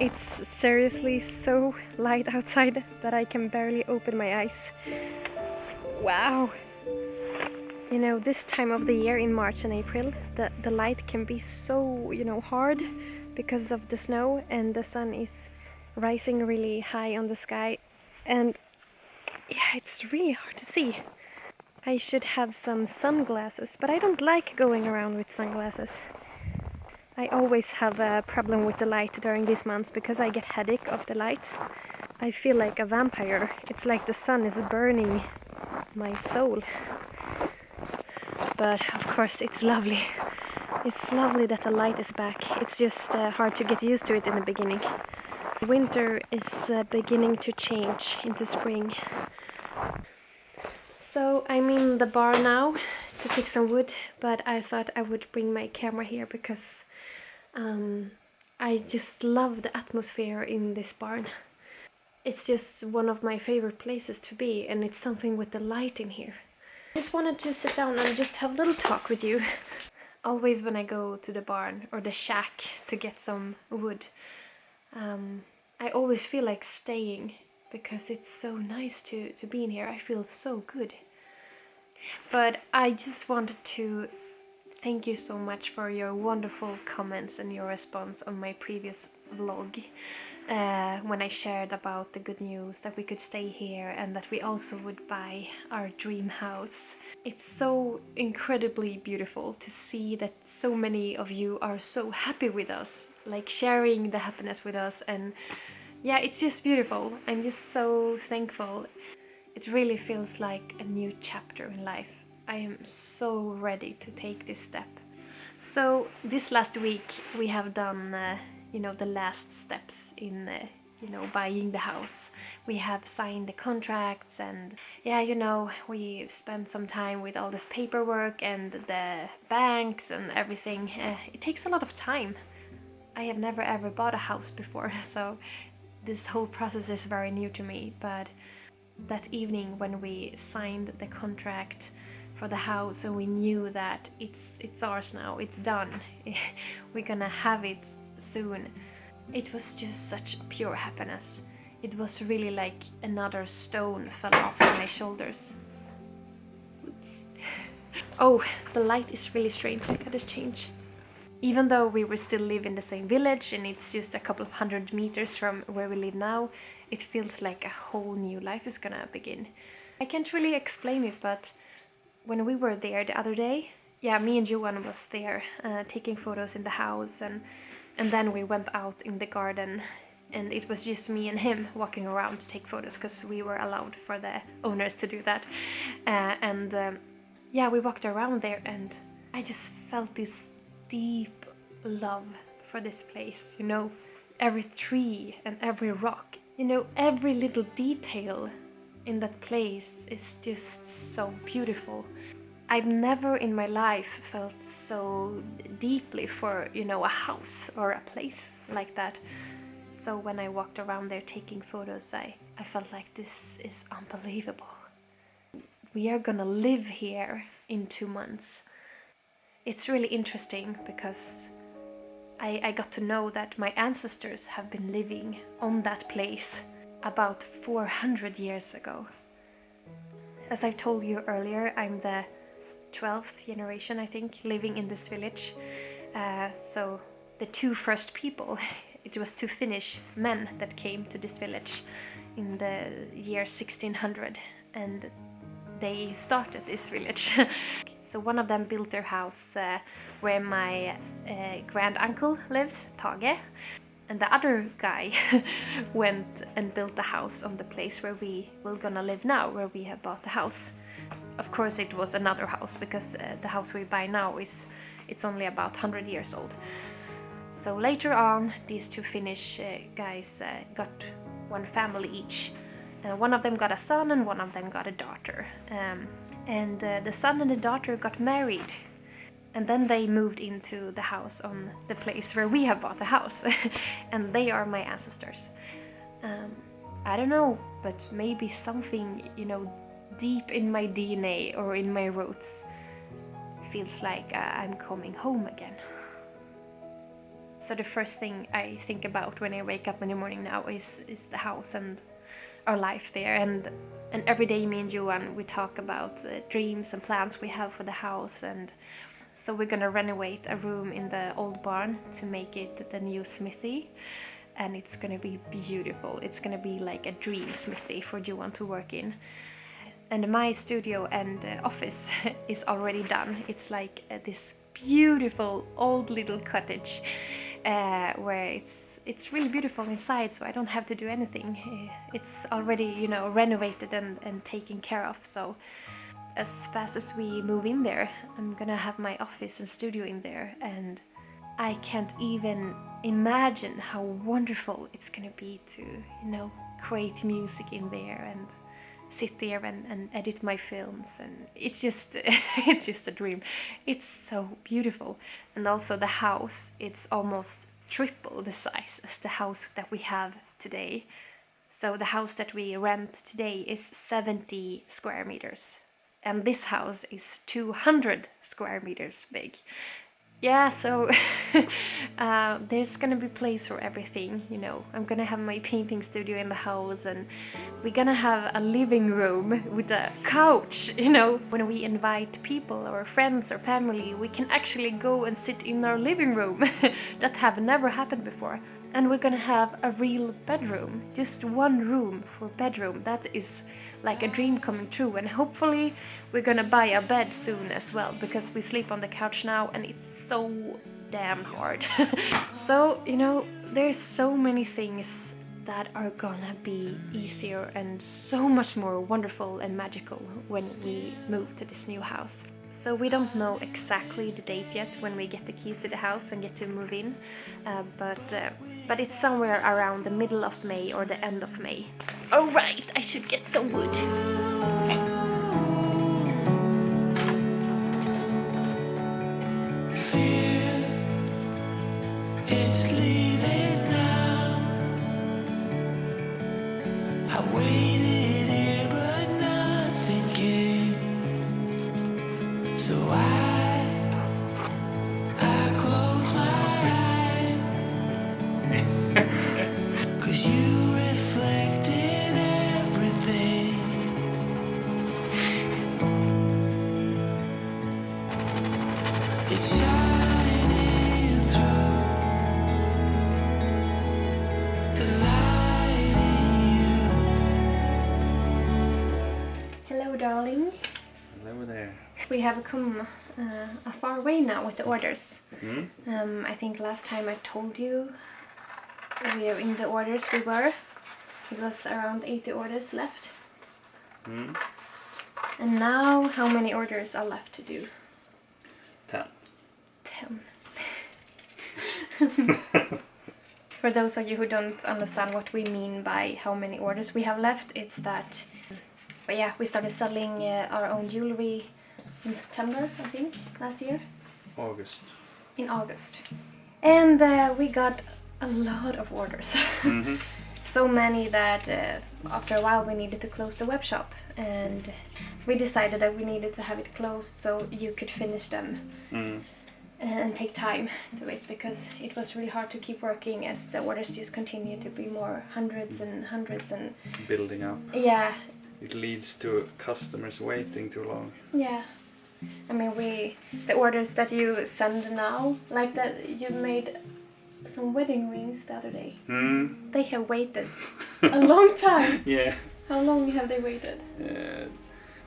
It's seriously so light outside that I can barely open my eyes. Wow! You know, this time of the year in March and April, the light can be so, hard because of the snow, and the sun is rising really high on the sky, and yeah, it's really hard to see. I should have some sunglasses, but I don't like going around with sunglasses. I always have a problem with the light during these months because I get headache of the light. I feel like a vampire. It's like the sun is burning my soul. But of course it's lovely. It's lovely that the light is back. It's just hard to get used to it in the beginning. Winter is beginning to change into spring. So I'm in the bar now to pick some wood, but I thought I would bring my camera here because I just love the atmosphere in this barn. It's just one of my favorite places to be, and it's something with the light in here. I just wanted to sit down and just have a little talk with you. Always when I go to the barn or the shack to get some wood, I always feel like staying because it's so nice to be in here. I feel so good. But I just wanted to thank you so much for your wonderful comments and your response on my previous vlog when I shared about the good news that we could stay here and that we also would buy our dream house. It's so incredibly beautiful to see that so many of you are so happy with us, like sharing the happiness with us, and yeah, it's just beautiful. I'm just so thankful. It really feels like a new chapter in life. I am so ready to take this step. So this last week we have done, the last steps in, buying the house. We have signed the contracts and, we spent some time with all this paperwork and the banks and everything. It takes a lot of time. I have never ever bought a house before, so this whole process is very new to me. But that evening when we signed the contract for the house and we knew that it's ours now, it's done, we're gonna have it soon, it was just such pure happiness. It was really like another stone fell off my shoulders. Oops. Oh, the light is really strange, I gotta change. Even though we will still live in the same village and it's just a couple of 100 meters from where we live now, it feels like a whole new life is gonna begin. I can't really explain it, but when we were there the other day, me and Johan was there taking photos in the house, and then we went out in the garden and it was just me and him walking around to take photos because we were allowed for the owners to do that. We walked around there and I just felt this deep love for this place, every tree and every rock, every little detail in that place is just so beautiful. I've never in my life felt so deeply for, a house or a place like that. So when I walked around there taking photos, I felt like this is unbelievable. We are gonna live here in 2 months. It's really interesting because I got to know that my ancestors have been living on that place about 400 years ago. As I told you earlier, I'm the 12th generation, I think, living in this village. So the 2 first people, it was 2 Finnish men that came to this village in the year 1600, and they started this village. So one of them built their house where my grand uncle lives, Tage, and the other guy went and built a house on the place where we will gonna live now, where we have bought the house. Of course it was another house because the house we buy now it's only about 100 years old. So later on these 2 Finnish guys got 1 family each. One of them got a son and one of them got a daughter. The son and the daughter got married. And then they moved into the house on the place where we have bought the house. And they are my ancestors. I don't know, but maybe something, deep in my DNA or in my roots feels like I'm coming home again. So the first thing I think about when I wake up in the morning now is the house and our life there. And every day me and Johan, we talk about dreams and plans we have for the house. And so we're gonna renovate a room in the old barn to make it the new smithy. And it's gonna be beautiful. It's gonna be like a dream smithy for Johan to work in. And my studio and office is already done. It's like this beautiful old little cottage where it's really beautiful inside, so I don't have to do anything. It's already, you know, renovated and taken care of. So as fast as we move in there, I'm gonna have my office and studio in there, and I can't even imagine how wonderful it's gonna be to, you know, create music in there and sit there and edit my films, and it's just it's just a dream. It's so beautiful. And also the house, it's almost triple the size as the house that we have today. So the house that we rent today is 70 square meters, and this house is 200 square meters big. Yeah, so there's gonna be place for everything, you know. I'm gonna have my painting studio in the house, and we're gonna have a living room with a couch, you know. When we invite people or friends or family, we can actually go and sit in our living room. That have never happened before. And we're gonna have a real bedroom, just one room for bedroom. That is like a dream coming true, and hopefully we're gonna buy a bed soon as well, because we sleep on the couch now and it's so damn hard. So, you know, there's so many things that are gonna be easier and so much more wonderful and magical when we move to this new house. So we don't know exactly the date yet when we get the keys to the house and get to move in, but it's somewhere around the middle of May or the end of May. Oh right, I should get some wood. Fear, it's leaving now. I waited here but nothing came. So I close my eyes. 'Cause you reflect in everything. It's shining through the light in you. Hello darling. Hello there. We have come a far way now with the orders. I think last time I told you we are in the orders we were. It was around 80 orders left. And now how many orders are left to do? 10. 10. For those of you who don't understand what we mean by how many orders we have left, it's that, but yeah, we started selling our own jewelry in September, I think, last year. August. In August. And we got a lot of orders. So many that after a while we needed to close the web shop, and we decided that we needed to have it closed so you could finish them and take time to it, because it was really hard to keep working as the orders just continued to be more hundreds and Building up. yeah. It leads to customers waiting too long. Yeah. I mean, the orders that you send now, like that you made some wedding rings the other day. They have waited a long time. Yeah. How long have they waited?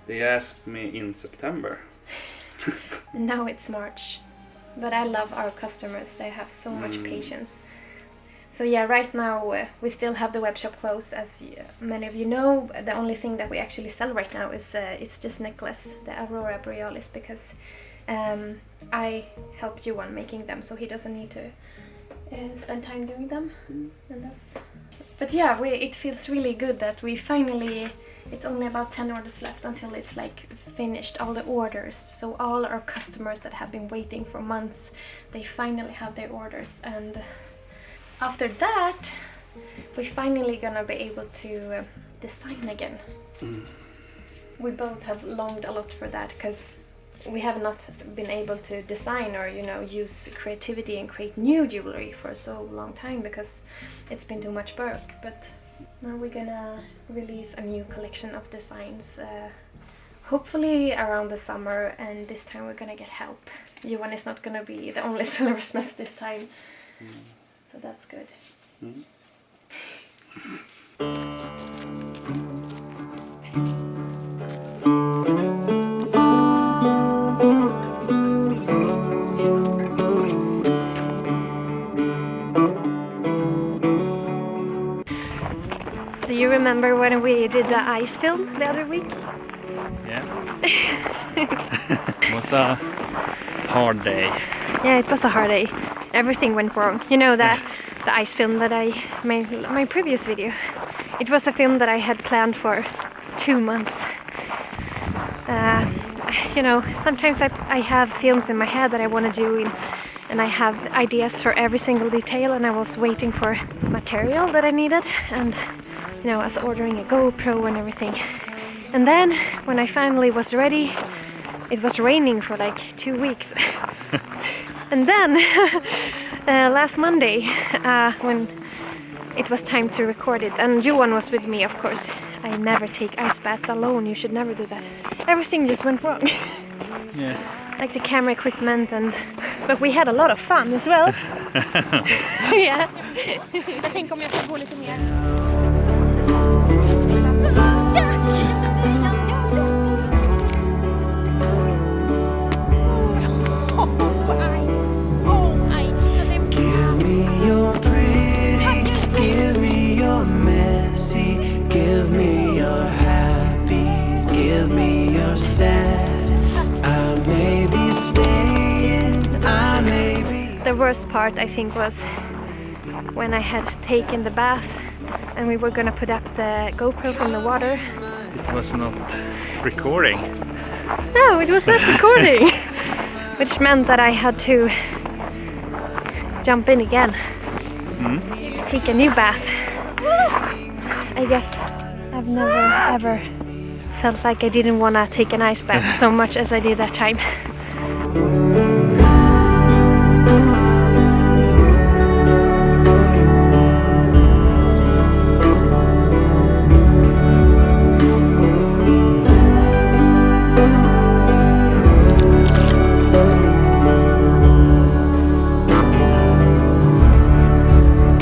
They asked me in September. And now it's March. But I love our customers. They have so much patience. So yeah, right now we still have the webshop closed, as many of you know. The only thing that we actually sell right now is it's this necklace, the Aurora Borealis, because I helped Johan making them, so he doesn't need to spend time doing them. And that's. But yeah, it feels really good that we finally. It's only about 10 orders left until it's like finished, all the orders. So all our customers that have been waiting for months, they finally have their orders. And after that, we're finally gonna be able to design again. We both have longed a lot for that, because we have not been able to design or use creativity and create new jewelry for so long time because it's been too much work. But now we're gonna release a new collection of designs, hopefully around the summer, and this time we're gonna get help. Johan is not gonna be the only silversmith this time, so that's good. Do you remember when we did the ice film the other week? Yeah. It was a hard day. Yeah, it was a hard day. Everything went wrong. You know that the ice film that I made, my previous video. It was a film that I had planned for 2 months. Sometimes I have films in my head that I want to do, and I have ideas for every single detail, and I was waiting for material that I needed, and I was ordering a GoPro and everything. And then when I finally was ready, it was raining for like 2 weeks. And then last Monday, when it was time to record it, and Johan was with me, of course. I never take ice baths alone. You should never do that. Everything just went wrong. Yeah. Like the camera equipment, but we had a lot of fun as well. Yeah. Jag tänker om jag ska gå lite mer. Give me your pretty, give me your messy, give me your happy, give me your sad. I may be staying, I may be. The worst part, I think, was when I had taken the bath and we were gonna put up the GoPro from the water. It was not recording. No, it was not recording, which meant that I had to jump in again, take a new bath. I guess I've never ever felt like I didn't want to take an ice bath so much as I did that time.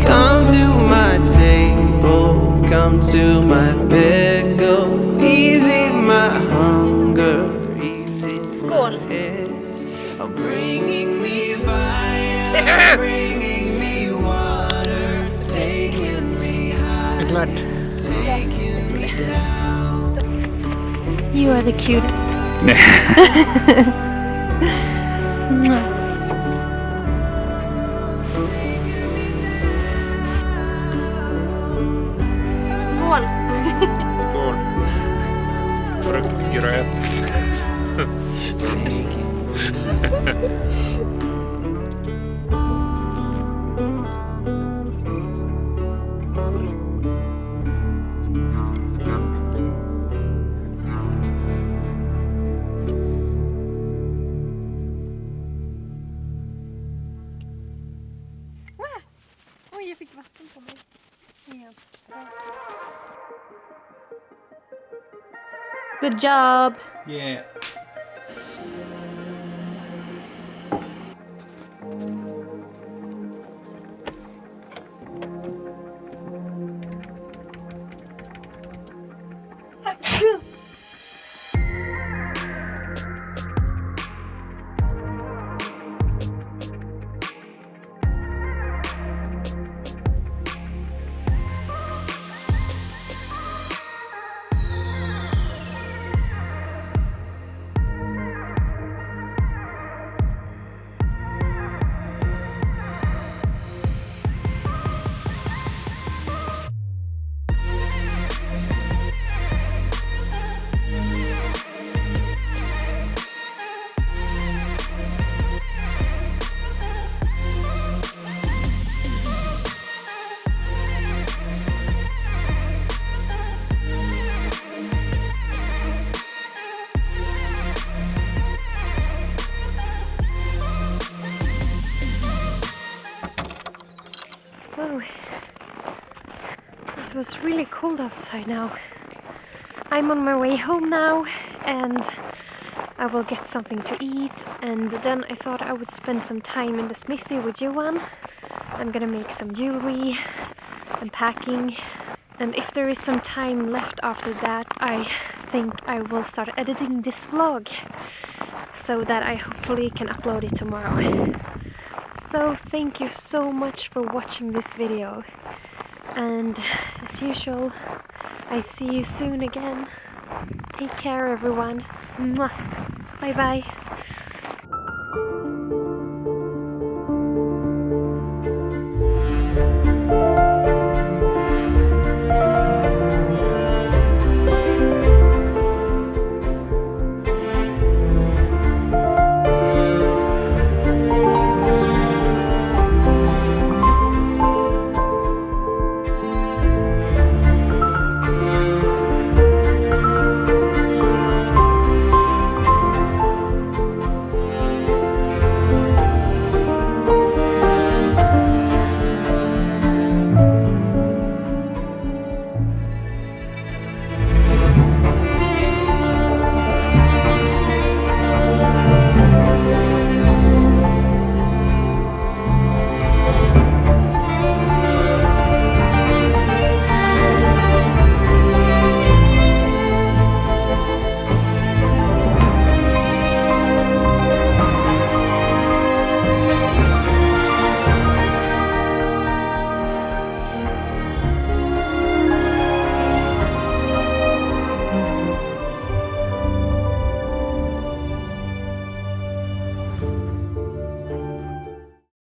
Come to my table, come to my bed, go easy my hunger, easy Skål! bringing me fire, bringing me water, taking me high, taking me down. You are the cutest. Skål! Skål. Fruktgröt. Oj, jag fick vatten på mig. Igen. Good job! Yeah. was really cold outside now. I'm on my way home now and I will get something to eat, and then I thought I would spend some time in the smithy with Johan. I'm gonna make some jewelry and packing, and if there is some time left after that, I think I will start editing this vlog so that I hopefully can upload it tomorrow. So thank you so much for watching this video, and as usual, I see you soon again. Take care everyone. Mwah. Bye bye.